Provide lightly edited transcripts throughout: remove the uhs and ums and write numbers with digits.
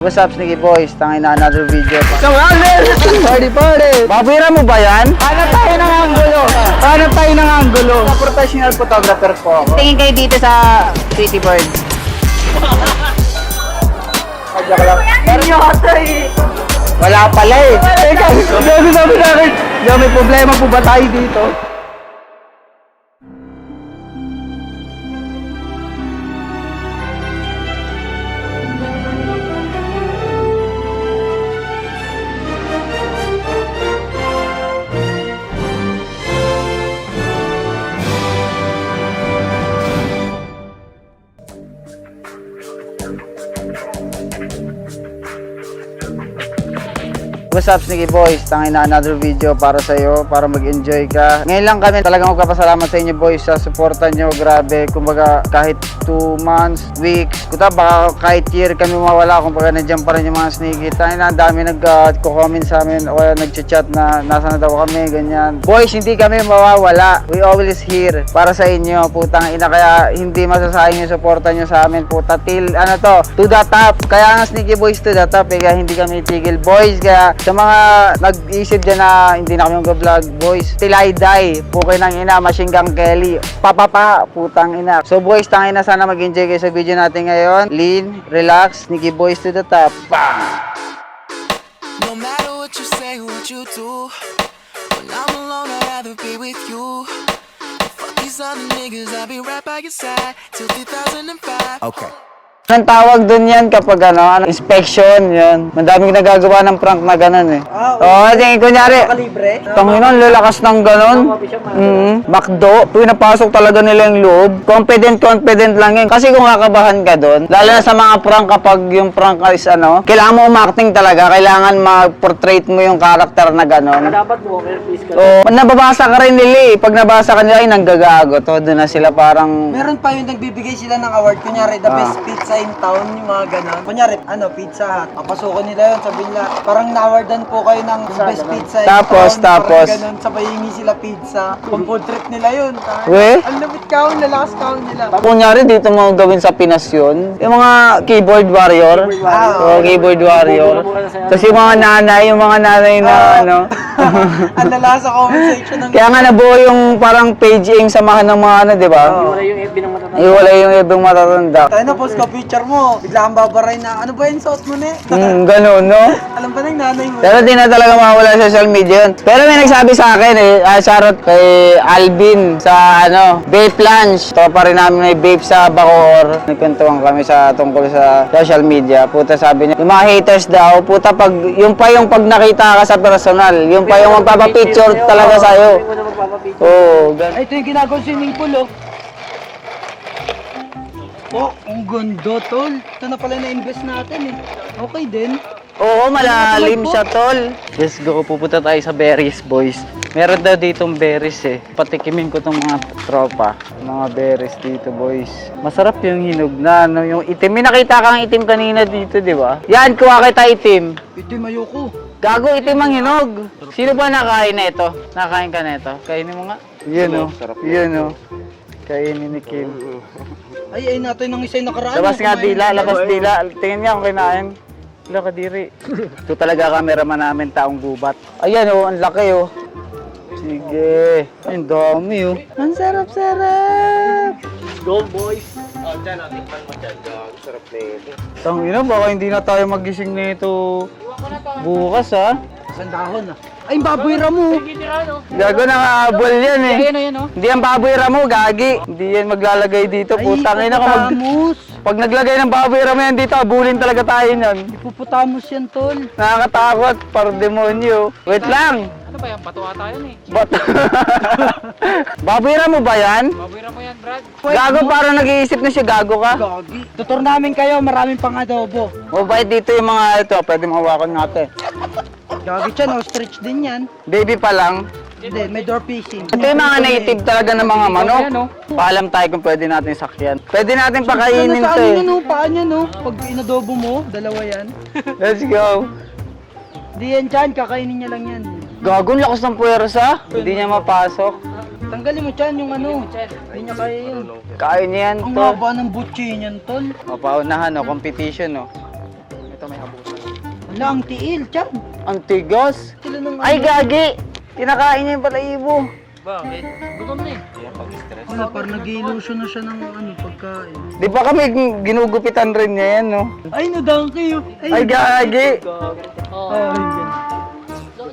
What's up, Sneaky Boys? Tangin na another video pa. So, party! Babira mo ba yan? Hanap tayo ng angulo. Professional photographer po ako. Tingin kayo dito sa City Bird. Wala pala eh. Teka, sabi namin, may problema po ba tayo dito? What's up, Sneaky Boys? Tangin na another video para sa'yo, para mag-enjoy ka. Ngayon lang kami talagang magpapasalamat sa inyo, boys, sa suporta nyo. Grabe, kumbaga kahit 2 months, weeks, baka kahit year kami mawala, kumbaga nandiyan pa rin yung mga Sneaky. Tangin na, ang dami nag-comment sa amin o nag-chat na nasa na daw kami, ganyan. Boys, hindi kami mawawala. We always here para sa inyo, putang ina. Kaya hindi masasayang yung suporta nyo sa amin, puta. Till, to the top. Kaya nga Sneaky Boys to the top, kaya hindi kami tigil, boys. Kaya sa mga nag-isip dyan na hindi na kami mag-vlog, boys, till I die, pukay ng ina, Machine Gun Kelly, putang ina. So boys, tangin na, sana mag-enjoy kayo sa video natin ngayon. Lean, relax, Sneaky Boys to the top. Bang! No matter what you say, what you do, when I'm alone, I'd rather be with you. Fuck these other niggas, I'll be right by your side till 2005. Okay. Anong tawag dun yan kapag inspection, yan. Madaming nagagawa ng prank na ganun eh. Kunyari, Panginoon, lalakas ng ganun. Makdo, pinapasok talaga nila yung loob. Confident lang yan. Kasi kung kakabahan ka dun, lalo na sa mga prank, kapag yung prank is kailangan mo umacting talaga, kailangan mag-portrait mo yung karakter na ganun. Dapat mo, face ka. Nababasa ka rin nila eh. Pag nabasa ka nila, ay nanggagago. Doon na sila parang... Meron pa yung nagbibigay sila ng award. Kunyari, the best pizza in town, yung mga ganon. Kunyari, Pizza Hut. Papasukan nila yun, sabihin nila, parang na-awardan po kayo ng best pizza in Tapos. town. Parang ganon, sabay hingi sila pizza. Pag food trip nila yun. Ang lamit kaon, lalakas kaon nila. Kunyari, dito mo gawin sa Pinas yun. Yung mga keyboard warrior. Keyboard warrior. Tapos yung mga nanay na Ang lala sa comment section ng... Kaya nga nabuo yung parang paging samahan ng mga di ba? Wala yung FB ng matatanda. Iwala yung ibang matatanda. Tayo na, post ka picture mo. Bigla kang babaray na, ano ba yung suot mo ne? Ganun, no? Alam ba ng nanay mo? Pero di na talaga mawala sa social media yun. Pero may nagsabi sa akin shoutout kay Alvin sa vape lunch. Tropa rin namin may vape sa Bacoor. Nagkwentuhan kami tungkol sa social media. Puta, sabi niya, yung mga haters daw, puta, yung pag nakita ka sa personal, yung pa yung magpapapicture talaga sa'yo. Oo, Ay, ito yung ginagawa swimming pool, oh. Oh, ang ganda, tol. Ito na pala na-invest natin, eh. Okay din. Oo, malalim siya, tol. Let's go, pupunta tayo sa berries, boys. Meron daw ditong berries eh. Patikimin ko tong mga tropa. Mga berries dito, boys. Masarap yung hinog na, yung itim. May nakita kang itim kanina dito, di ba? Yan, kuha kita itim. Itim, ayoko. Gago, itim ang hinog. Sino ba nakain na ito? Nakain ka na ito? Kainin mo nga. Yan o. Yan o. Kainin ni Kim. Ay natin ng isa'y nakaraan. Labas nga dila, labas dila. Tingnan niya kung kinain. Wala ka diri. Ito talaga cameraman namin, taong gubat. Ayan o, ang laki o. Sige. Ang dami o. Ang sarap-sarap. Go, boys. Dyan, natikman mo dyan. Sarap na ito. Tangina, baka hindi na tayo magising nito bukas ha. Isang dahon, ah. Ay, yung baboy ramo. Gago, nakahabol yan eh. Ayan, Hindi yan baboy ramo, gagi. Hindi yan maglalagay dito, putang ina. Pag naglagay ng baboy ramo yan dito, abulin talaga tayo yan. Ipuputamos yan, tol. Nakakatakot, parang demonyo. Wait lang. Ano ba yan? Bato ata yun eh. Baboy ramo ba yan? Babira mo yan, Brad. Gago, parang nag-iisip na siya, gago ka. Gagi. Tutor namin kayo, maraming pang adobo. Mabait dito yung mga ito, pwede mahawakan natin. Gagi dyan, ostrich din yan. Baby pa lang. Hindi, may door fishing. Ito yung mga native talaga ng mga manok. Paalam tayo kung pwede natin sakyan. Pwede natin pakainin to eh. Paan yan, no? Pag inadobo mo, dalawa yan. Let's go. Di yan dyan, kakainin niya lang yan. Gagon, lakas ng puwersa. Hindi niya mapasok. Tanggalin mo dyan yung Hindi niya kaya yun. Kaya niya yan Ang to. haba ng butchi niyan, tol. Mapaunahan, competition, no. Ito may habo. Wala, ang tiil, Chad. Ang tigas. Sila nung Ay, gagi! Kinakain niya yung balahibo. Bakit? Gutom na eh. Kaya pag-stress. Wala, parang nag-illusion na siya ng pagkain. Di ba kami ginugupitan rin niya yan, no? Ay, nadangki yun. Ay, gagi! Oh,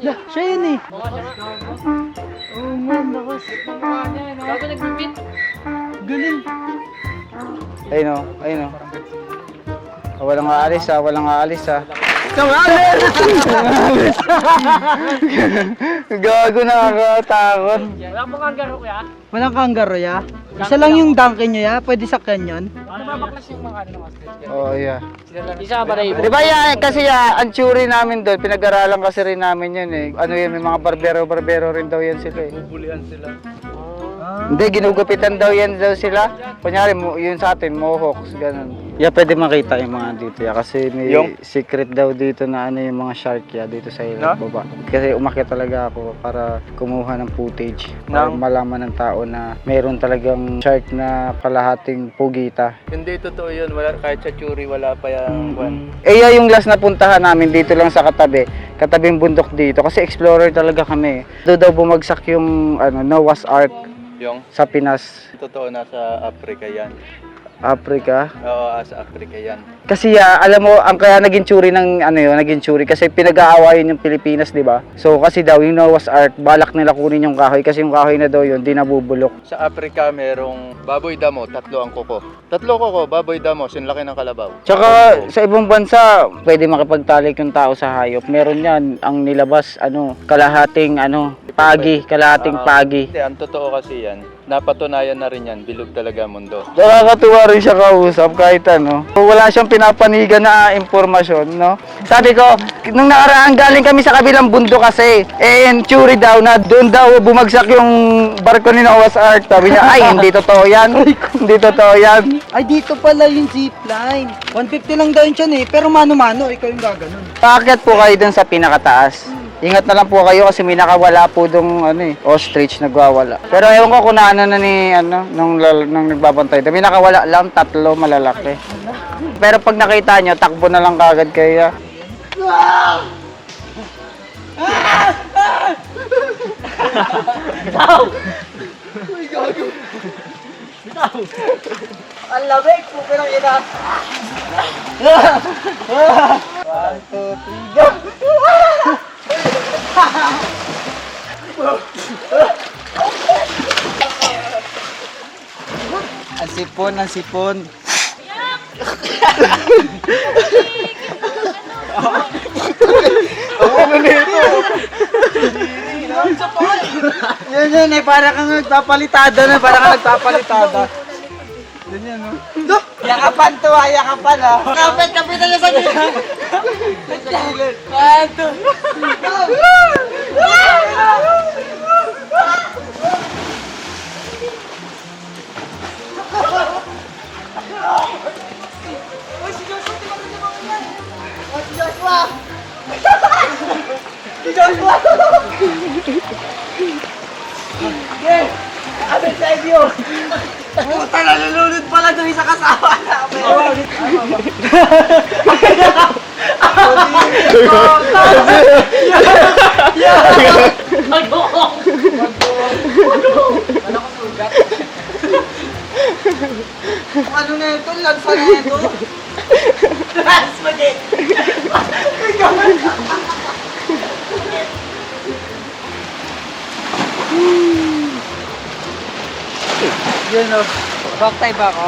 yun. Siya yun eh. Oh man, lakas. Bago nag-repeat. Galing. Ayun o, ayun o. Walang aalis ha, walang aalis ha. Aalis! Gago, nakakatakot. Wala mo kang garo kaya? Walang kanggaro ya? Isa lang yung donkey nyo ya? Pwede sakyan yun? Ano ba baklas yung mga ano ng Astrid? Oo, yeah. Isa ba na Di ba yan, kasi ang tsuri namin doon, pinag-aralan kasi rin namin yun eh. Ano yun, may mga barbero rin daw yan sila eh. Bubulian sila. Hindi, ginugupitan daw yan daw sila. Kunyari, yun sa atin, mohawks, ganun. Yeah, pwede makita yung mga dito ya. Kasi may secret daw dito na ano yung mga shark ya dito sa baba. Kasi umakyat talaga ako para kumuha ng footage. Para malaman ng tao na meron talagang shark na kalahating pugita. Hindi totoo yun, wala, kahit sa Churi wala pa yan. Yeah, yung last na puntahan namin dito lang sa katabing bundok dito. Kasi explorer talaga kami. Doon daw bumagsak yung Noah's Ark Yung sa Pinas. totoo nasa Africa yan. Africa. Oo, sa Africa yan. Kasi alam mo, ang kaya naging tsuri ng naging tsuri kasi pinag-aawayan yung Pilipinas, di ba? So kasi daw yung Noah's Ark, balak nila kunin yung kahoy kasi yung kahoy na daw yun, di nabubulok. Sa Africa merong baboy damo, 3 ang kuko. 3 kuko, baboy damo, sinlaki ng kalabaw. Tsaka sa ibang bansa, pwede makipagtalik yung tao sa hayop. Meron yan, ang nilabas, kalahating kalahating pagi. Hindi, ang totoo kasi yan, napatunayan na rin yan, bilog talaga ang mundo. Nakakatuwa rin siya kausap kahit wala siyang pinapanigan na impormasyon, no? Sabi ko, nung nakaraan galing kami sa kabilang bundok kasi, yung tsuri daw na doon daw bumagsak yung barko ni Noah's Ark. Sabi niya, ay, hindi totoo yan. Hindi totoo yan. Ay, dito pala yung zipline. 150 lang daw yun siya eh. Pero mano-mano, ikaw yung gaganon. Paakyat po kayo dun sa pinakataas. Ingat na lang po kayo kasi may nakawala po dong ostrich nagwawala. Pero ewan ko kung na ni nung nagbabantay. May nakawala lang 3 malalaki. Pero pag nakita nyo, takbo na lang kagad kayo. Ang lamig po, pero ina. 1, 2, 3, go! Ang sipon. Yan para kang nagpapalitada na, Ganyan, no? Yakapan to, yakapan, ha? Kapitan niya sa gilid. Kanto. Si Joshua! Okay, abel sa inyo. Puta, nalulunod pala doon sa kasama namin. Ano na ito? Lansa na ito? Lans pa din! Yun o. Back tayo ba ako?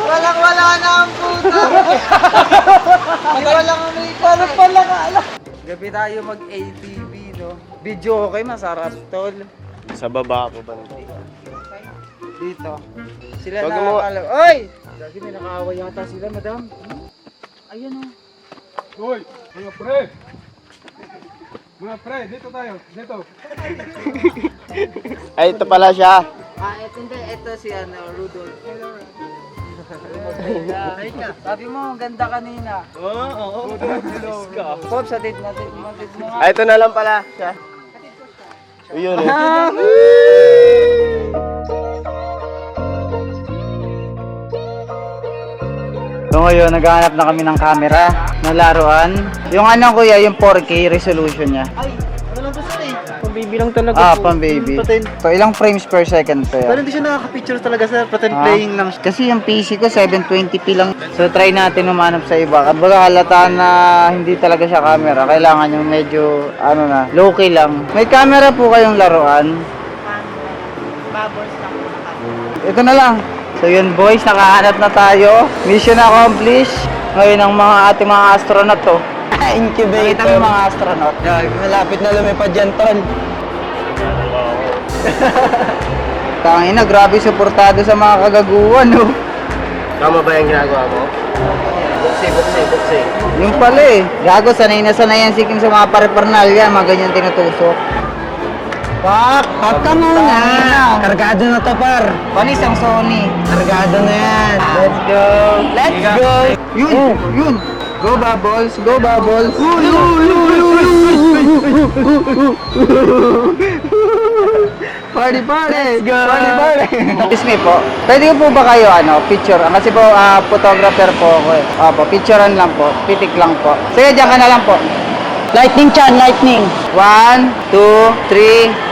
Walang-wala na ang puta! Walang amoy. Parang pala ka alam. Gabi tayo mag-ATV, no? Video okay, masarap, tol. Sa baba po ba? Dito. Sila Wag na mo- Oy! Lagi may nakaaway yata sila, madam. Ayun o. Hoy, mga pre! Mga pre, dito tayo, dito. Ay, ito pala siya. Ito si Rudolph. Ay ka, sabi mo, ganda kanina. Oo. Pops, atid natin mo nga. Ay, ito na lang pala siya. Yun eh. So ngayon, naghahanap na kami ng camera na laruan. Yung ano kuya, yung 4K resolution niya. Pambibilang talaga. Pang baby. So ilang frames per second to yan? Hindi siya nakaka-picture talaga sir. Pretend Ah, kasi yung PC ko 720p lang. So try natin umanap sa iba. Kumbaga halata na hindi talaga siya camera. Kailangan yung medyo low key lang. May camera po kayong laruan? Ito na lang. So yun boys, nakahanap na tayo. Mission accomplished. Ngayon ang ating mga astronaut to. Incubator. Nakita mo yung mga astronaut. Malapit na lumipad yan, tol. Tangina, grabe suportado sa mga kagaguhan, no? Tama ba yung ginagawa mo? Buksi. Yung pala eh. Gago, sanay na sanay yan si Kim sa mga pare-parnalya. Mga ganyan tinutusok. Pak! Pak ka muna. Kargado na to, par. Panis ang Sony. Kargado na yan. Let's go! Let's go! Yun! Go Bubbles! Go Bubbles! Party! Let's go! Party! Excuse me po. Pwede ko po ba kayo picture? Kasi po photographer po ako eh. Opo, picturean lang po. Pitik lang po. Sige, diyan ka na lang po. Lightning, Chan, lightning. 1, 2, 3.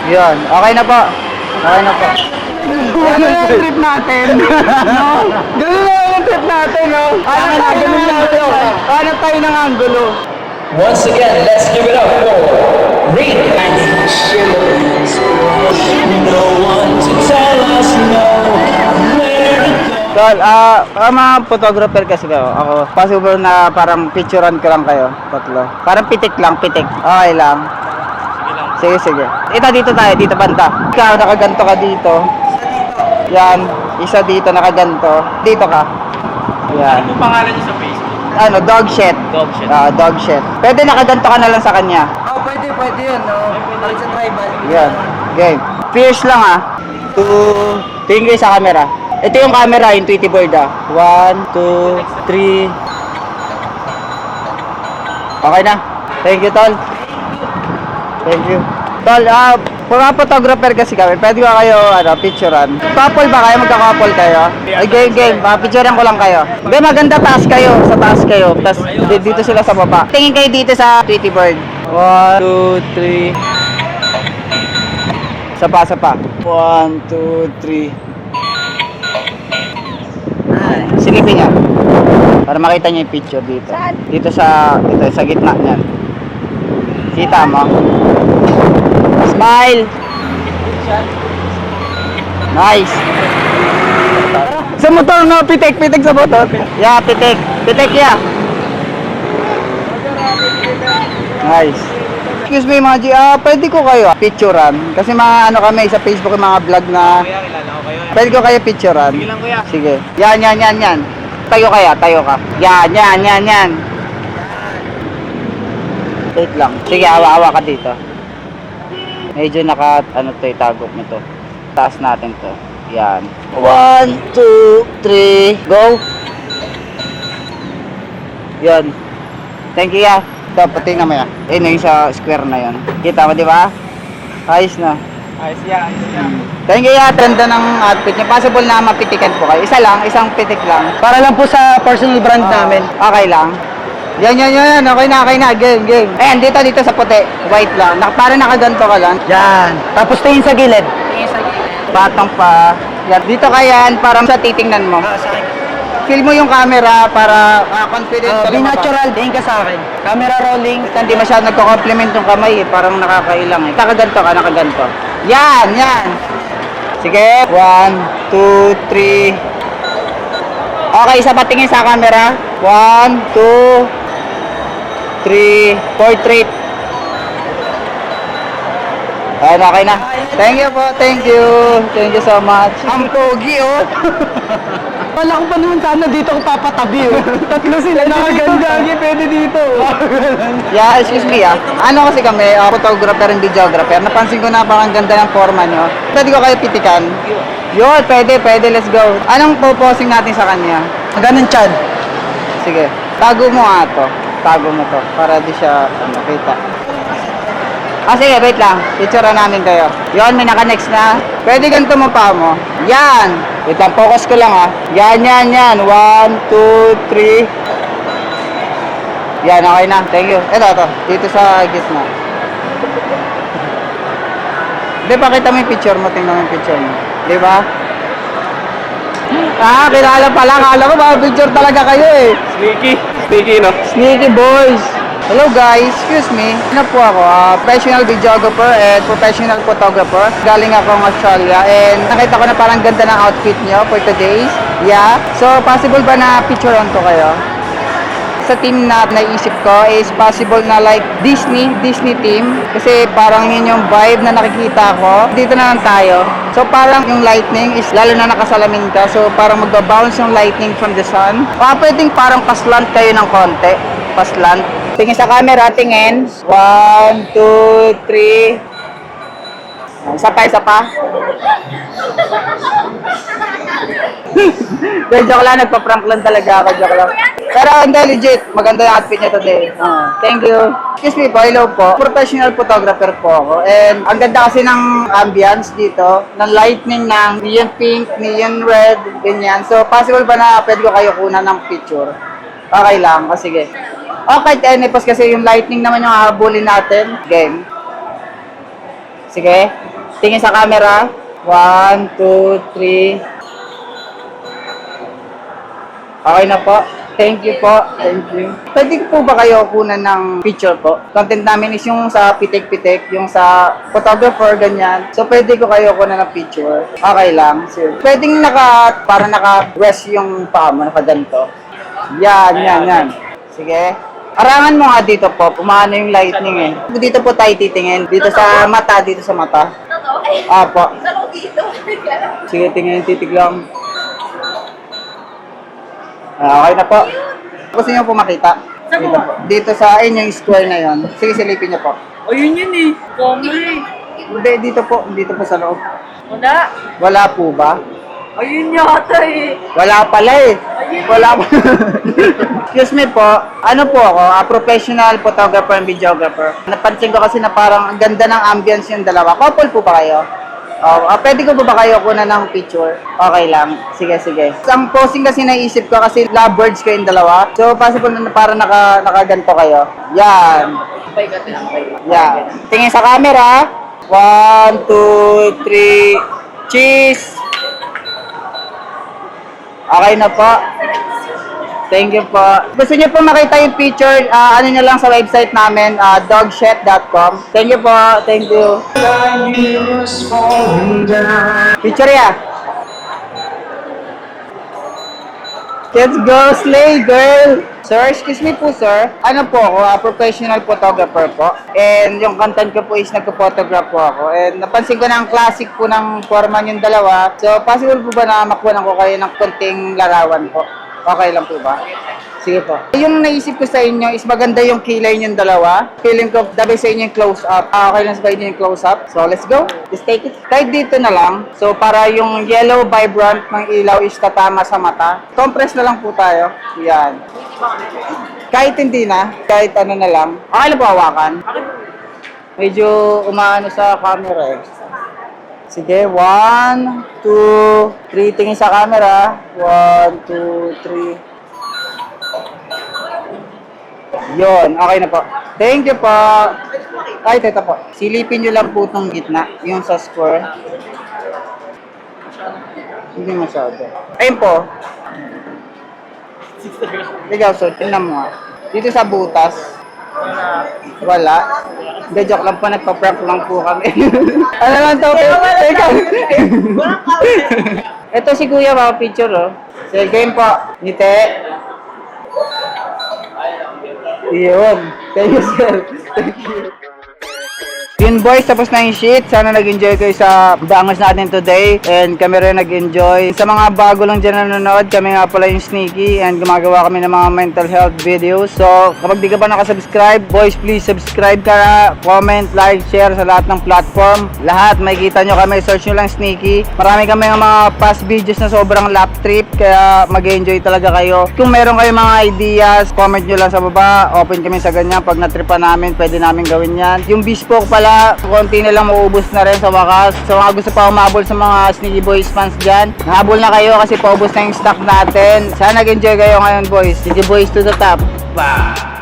Yan. Okay na po. Okay na po. Ano na yung trip natin? No? Ganun na yung trip natin, no? Ano tayo ng angulo? Once again, let's give it up for Reed and Shivers. No one to tell us no. Tol, mga photographer kasi ako. Possible na parang picturean ko lang kayo. Tatlo. Parang pitik lang, pitik. Okay lang. Sige. Ito, dito tayo, dito banda. Ikaw, nakaganto ka dito. Yan. Isa dito, nakaganto. Dito ka. Yan. Ano pangalan niyo sa Facebook? Dog shit. Dog shit. Dog shit. Pwede nakaganto ka na lang sa kanya. Oh, pwede yun, no? Sa tribal. Yan. Game. Fierce lang 2. Tingin kayo sa camera. Ito yung camera, intuitive board 1, 2, 3. Okay na. Thank you, Tol. Thank you. Tol, mga photographer kasi kami, pwede ba kayo, picturean? Couple ba kayo? Magka-couple kayo? Ay, game. Picturean ko lang kayo. Hindi, maganda taas kayo. Sa taas kayo. Tapos, dito sila sa baba. Tingin kayo dito sa Tweety Bird. 1, 2, 3. Sapa. 1, 2, 3. Silipin niya. Para makita niyo yung picture dito. Dito sa gitna niyan. Kita mo? Smile! Nice! Sa motor, no? Pitik sa motor. Yeah, pitik. Pitik, yeah. Nice. Excuse me, mga G. Pwede ko kayo picturean. Kasi mga kami sa Facebook, yung mga vlog na... Pwede ko kayo picturean. Sige lang, kuya. Sige. Yan. Tayo ka. Yan. Wait lang. Sige, awa ka dito. Medyo itago mo to. Taas natin to. Yan. 1, 2, 3. Go! Yan. Thank you, ya. Ito, pati na mo yan. Yung sa square na yan. Kita mo, di ba? Ayos na. Ayos yan. Thank you, ya. Ganda ng outfit niya. Possible na mapitikan po kayo. Isang pitik lang. Para lang po sa personal brand namin. Okay lang. Yan. Okay na. Game. Ayan, dito sa puti. White lang. Parang nakaganto ka lang. Yan. Tapos tingin sa gilid. Batang pa. Yan. Dito ka yan. Parang sa titingnan mo. Feel mo yung camera para confident ka Be lumabas. natural. Tingin ka sa akin. Camera rolling. Hindi masyadong nagko-compliment yung kamay eh. Parang nakakailang eh. Nakaganto. Yan. Sige. 1, 2, 3. Okay, isa pa tingin sa camera. 1, 2, 3, portrait. Ayan, okay na. Thank you po, thank you so much. Ang pogi, oh. Wala ko pa naman sana dito ko papatabi, oh. Tatlo sila nakaganda. Pwede dito. Yeah, excuse me, Ano kasi kami, photographer and videographer. Napansin ko na parang ganda ng forma nyo. Pwede ko kayo pitikan? Yun, pwede, let's go. Anong po-posing natin sa kanya? Ganun, Chad. Sige, tago mo to. Tago mo to, para di siya, kita. Sige, wait lang. Picture namin kayo. Yon, may naka-next na. Pwede ganito mo pa mo. Yan. Wait lang, focus ko lang ha. Yan. 1, 2, 3. Yan, okay na. Thank you. Ito. Dito sa gitna. Hindi, pakita mo yung picture mo. Tingnan mo yung picture mo. Di ba? Kilala pala. Kala ko ba picture talaga kayo eh. Sneaky, no? Sneaky boys! Hello guys, excuse me. Ano po ako? Professional videographer and professional photographer. Galing akong Australia and nakita ko na parang ganda ng outfit nyo for today's. Yeah. So, possible ba na picturean ko kayo? Sa team na naisip ko is possible na like Disney team. Kasi parang yun yung vibe na nakikita ko. Dito na lang tayo. So parang yung lightning is lalo na nakasalamin ka. So parang magbabounce yung lightning from the sun. Pwedeng parang paslant kayo ng konti. Paslant. Tingin sa camera, tingin. 1, 2, 3. Isa pa. Joke lang, nagpa-prank lang talaga ako. Joke lang. Pero hindi, legit. Maganda yung outfit niya today. Thank you. Excuse me po, hello po. Professional photographer po ako. And ang ganda kasi ng ambience dito. Ng lightning ng neon pink, neon red, ganyan. So, possible ba na pwede ko kayo kunan ng picture? Okay lang. Sige. Okay, Tenipos kasi yung lightning naman yung hahabulin natin. Game. Sige. Tingin sa camera. 1, 2, 3. Okay na po. Thank you po. Thank you. Pwede po ba kayo kunan ng picture po? Content namin is yung sa pitik-pitik, yung sa photographer, ganyan. So, pwede ko kayo kunan ng picture. Okay lang, sir. Pwedeng parang naka-rest yung paa mo, nakaganto. Yan. Sige. Arangan mo nga dito po, umano yung lightning eh. Dito po tayo titingin. Dito sa mata. Totoo? Apo. Saan dito? Sige, tingin, titig lang. Okay na po. Gusto niyo po makita? Dito po. Dito sa yung square na yon. Sige, silipin niyo po. O yun eh. Comedy. Hindi, dito po sa loob. Wala. Wala po ba? Ayun yata eh. Wala pala eh. Wala pa. Excuse me po, ano po ako? Professional photographer and videographer. Napansin ko kasi na parang ang ganda ng ambience yung dalawa. Couple po ba kayo? Pwede ko ba kayo kunan ng picture? Okay lang. Sige. Ang posing kasi naisip ko kasi lovebirds ko yung dalawa. So, possible na parang nakaganto kayo. Yan. Yan. Tingin sa camera. 1, 2, 3. Cheese! Okay na po. Thank you po. Gusto niyo po makita yung picture, ano nyo lang sa website namin, dogshet.com. Thank you po. Thank you. Picture ya. Let's go, slay girl! Sir, excuse me po sir. Ano po ako, professional photographer po. And yung content ko po is nagpo-photograph po ako. And napansin ko na ang classic po ng forman yung dalawa. So, possible po ba na makuha ko kayo ng konting larawan po? Okay lang po ba? Sige po. Yung naisip ko sa inyo is maganda yung kilay niyong dalawa. Feeling ko dabi sa inyo yung close-up. Okay lang sa inyo yung close-up. So, let's go. Just take it. Kahit dito na lang. So, para yung yellow vibrant ng ilaw is tatama sa mata. Compress na lang po tayo. Yan. Kahit hindi na. Kahit ano na lang. Okay lang po hawakan. Medyo umaano sa camera eh. Sige, 1, 2, 3. Tingin sa camera. 1, 2, 3. Yun, okay na po. Thank you po. Ay, ito po. Silipin nyo lang po itong gitna. Yung sa square. Hindi masyado. Ayun po. Ikaw, sir. Tingnan mo nga. Dito sa butas. Wala. Hindi, joke lang po. Nagpa-prank lang po kami. Ano lang to? Ikaw. Ito si Kuya, mga picture, oh. Sige, game po. Ngiti. Yun. Thank you, sir. Thank you. Yun boys, tapos na yung shit. Sana nag-enjoy kayo sa dangos natin today. And kami rin nag-enjoy. Sa mga bago lang dyan nanonood, kami nga pala yung Sneaky. And gumagawa kami ng mga mental health videos. So, kapag di ka pa nakasubscribe, boys, please subscribe ka na. Comment, like, share sa lahat ng platform. Lahat, makikita nyo kami. Search nyo lang Sneaky. Marami kami ng mga past videos na sobrang lap trip. Kaya mag-enjoy talaga kayo. Kung meron kayo mga ideas, comment nyo lang sa baba. Open kami sa ganyan. Pag natripa namin, pwede namin gawin yan. Yung bespoke pala, konti na lang maubos na rin sa wakas. So mga gusto pa humabol sa mga Sneaky Boys fans dyan, habol na kayo kasi paubos na yung stock natin. Sana nag-enjoy kayo ngayon boys. Sneaky Boys to the top. Bah!